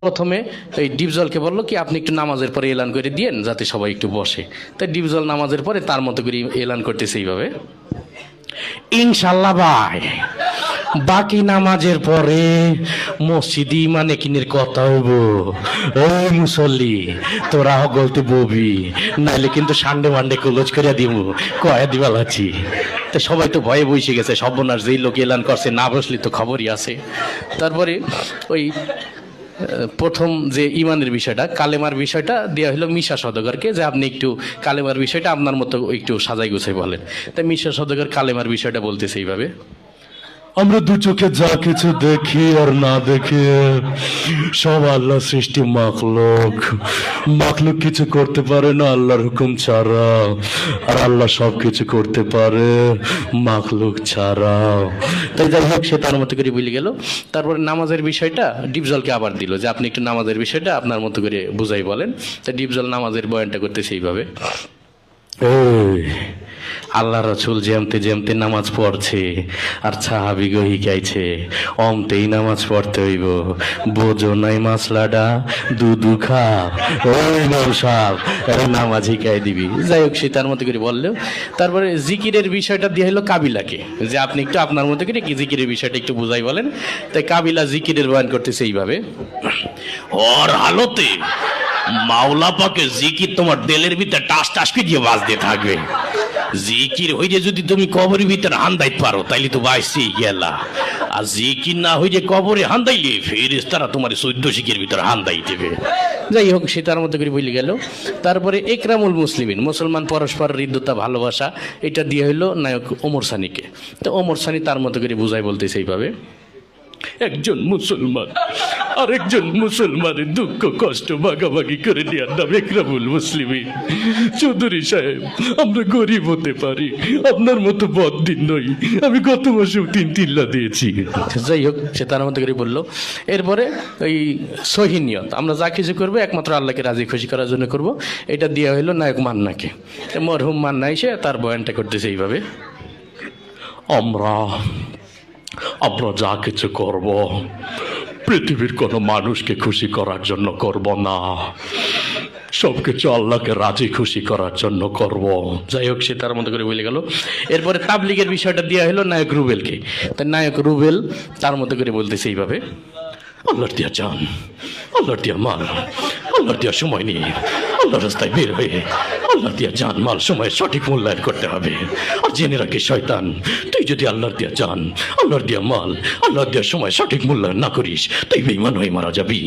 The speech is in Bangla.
প্রথমে এই ডিপজলকে বললো কি আপনি একটু নামাজের পরে এলান করে দিয়েন যাতে সবাই একটু বসে। তাই ডিপজল নামাজের পরে তার মতো করে এলান করতেছে এইভাবে, ইনশাল্লাহ ভাই বাকি নামাজের পরে মসজিদি মানে কিনের কথা হইব, ওই মুসল্লি তোরা গলতে ববি, নাইলে কিন্তু সানডে মানডে ক্লোজ করে দিব, কয়া দিবা লাচ্ছি। তো সবাই তো ভয়ে বসে গেছে, সর্বনাশ যেই লোক এলান করছে না বসলে তো খবরই আছে। তারপরে ওই প্রথম যে ইমানের বিষয়টা, কালেমার বিষয়টা দেওয়া হলো মিশা সওদাগরকে, যে আপনি একটু কালেমার বিষয়টা আপনার মতো একটু সাজাই গুছাই বলেন। তাই মিশা সওদাগর কালেমার বিষয়টা বলতেছে এইভাবে, আমরা দু চোখে যা কিছু দেখি আর না দেখি সব আল্লাহ সৃষ্টি মাখলুক। মাখলুক কিছু করতে পারে না আল্লাহর হুকুম ছাড়া, আর আল্লাহ সব কিছু করতে পারে মাখলুক ছাড়া। তাই যাই হোক সে তার মতো করে বলে গেল। তারপরে নামাজের বিষয়টা ডিপজলকে আবার দিল যে আপনি একটু নামাজের বিষয়টা আপনার মতো করে বুঝাই বলেন। তাই ডিপজল নামাজের বয়ানটা করতেছে এইভাবে, এই আল্লাহ রসুল যেমতে যেমতে নামাজ পড়ছে আর সাহাবি গো শিখাইছে অমতেই নামাজ পড়তে হইব, বোঝো নাই মাসলাডা দুধু খা, ওই নৌসাব নামাজ শিখাই দিবি। যাই হোক সে তার মতো করে বললেও। তারপরে জিকিরের বিষয়টা দিয়ে হলো কাবিলাকে, যে আপনি একটু আপনার মতো করে কি জিকিরের বিষয়টা একটু বুঝাই বলেন। তাই কাবিলা জিকিরের বয়ান করতেছে এইভাবে, ওর হালতে মাওলা পাকে জিকির তোমার দিলের ভিতরে টাস টাস দিয়ে বাজতে থাকবে। জিকির হইলে যদি তুমি কবরের ভিতরে হান্দাইতে পারো তাইলে তো বাইসি গেলা, আর জিকির না হইলে কবরে হান্দাইলে ফেরেশতারা তোমার 14 শিখের ভিতরে হান্দাই দেবে। যাই হোক সে তার মতো করে বলে গেল। তারপরে একরামুল মুসলিমিন, মুসলমান পরস্পর হৃদ্যতা ভালোবাসা, এটা দিয়ে হইলো নায়ক ওমর সানিকে। তো ওমর সানি তার মতো করে বুঝাই বলতেছে এইভাবে, একজন মুসলমান আরেকজন মুসলমানের দুঃখ কষ্ট ভাগাভাগি করে নেওয়ার নাম একরামুল মুসলিমিন। চৌধুরী সাহেব আমরা গরিব হতে পারি, আপনার মতো বদদিন নই, আমি গত মাসেও 3 দিয়েছি। যাই হোক সে তার মতো করে বললো। এরপরে ওই সহিহ নিয়ত, আমরা যা কিছু করবো একমাত্র আল্লাহকে রাজি খুশি করার জন্য করব, এটা দেওয়া হইলো নায়ক মান্নাকে। মরহুম মান্না এসে তার বয়ানটা করতেছে এইভাবে, আমরা যা কিছু করব পৃথিবীর কোনো মানুষকে খুশি করার জন্য করব না, সবকিছু আল্লাহকে রাজি খুশি করার জন্য করব। যাই হোক সে তার মতো করে বলে গেল। এরপরে তাবলিগের বিষয়টা দেওয়া হলো নায়ক রুবেলকে। তাই নায়ক রুবেল তার মতো করে বলতেছে এইভাবে, আল্লাহর দিয়া জান, আল্লাহর দিয়া মাল, আল্লাহর দিয়া সময় নিয়ে আল্লাহর রাস্তায় বের হয়ে আল্লাহর দিয়া জান মাল সময় সঠিক মূল্যায়ন করতে হবে। আর জেনে রাখি শয়তান, তুই যদি আল্লাহর দিয়া জান, আল্লাহর দিয়া মাল, আল্লাহর দিয়া সময় সঠিক মূল্যায়ন না করিস তুই বেঈমান হয়ে মারা যাবি।